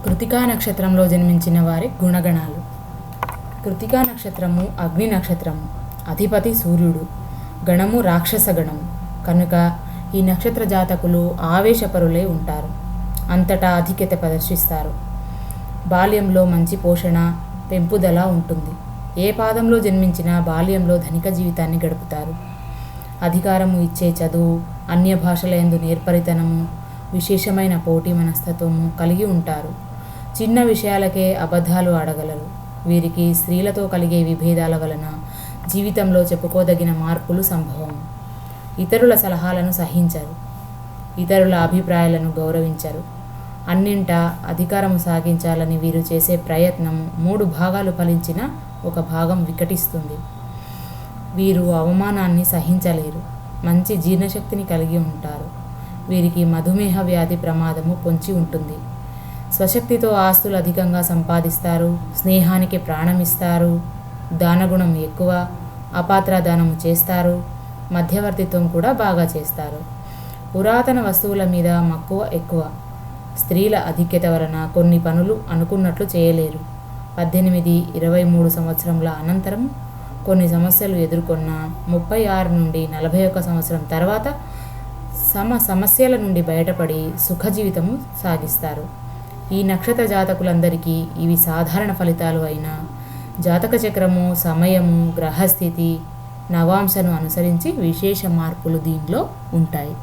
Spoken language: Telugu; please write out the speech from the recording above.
కృతికా నక్షత్రంలో జన్మించిన వారి గుణగణాలు. కృతికా నక్షత్రము అగ్ని నక్షత్రము, అధిపతి సూర్యుడు, గణము రాక్షస గణము కనుక ఈ నక్షత్ర జాతకులు ఆవేశపరులై ఉంటారు. అంతటా ఆధిక్యత ప్రదర్శిస్తారు. బాల్యంలో మంచి పోషణ, పెంపుదల ఉంటుంది. ఏ పాదంలో జన్మించినా బాల్యంలో ధనిక జీవితాన్ని గడుపుతారు. అధికారము ఇచ్చే చదువు, అన్య భాషల యందు నేర్పరితనము, విశేషమైన పోటీ మనస్తత్వము కలిగి ఉంటారు. చిన్న విషయాలకే అబద్ధాలు ఆడగలరు. వీరికి స్త్రీలతో కలిగే విభేదాల వలన జీవితంలో చెప్పుకోదగిన మార్పులు సంభవం. ఇతరుల సలహాలను సహించరు. ఇతరుల అభిప్రాయాలను గౌరవించరు. అన్నింటా అధికారము సాగించాలని వీరు చేసే ప్రయత్నం 3 భాగాలు ఫలించిన 1 భాగం వికటిస్తుంది. వీరు అవమానాన్ని సహించలేరు. మంచి జీర్ణశక్తిని కలిగి ఉంటారు. వీరికి మధుమేహ వ్యాధి ప్రమాదము పొంచి ఉంటుంది. స్వశక్తితో ఆస్తులు అధికంగా సంపాదిస్తారు. స్నేహానికి ప్రాణమిస్తారు. దానగుణం ఎక్కువ. అపాత్రదానము చేస్తారు. మధ్యవర్తిత్వం కూడా బాగా చేస్తారు. పురాతన వస్తువుల మీద మక్కువ ఎక్కువ. స్త్రీల అధిక్యత వలన కొన్ని పనులు అనుకున్నట్లు చేయలేరు. 18-23 సంవత్సరముల అనంతరం కొన్ని సమస్యలు ఎదుర్కొన్న 36 నుండి 41 సంవత్సరం తర్వాత సమస్యల నుండి బయటపడి సుఖజీవితము సాగిస్తారు. ఈ నక్షత్ర జాతకులందరికీ ఇవి సాధారణ ఫలితాలు అయినా జాతక చక్రము, సమయము, గ్రహస్థితి, నవాంశను అనుసరించి విశేష మార్పులు దీనిలో ఉంటాయి.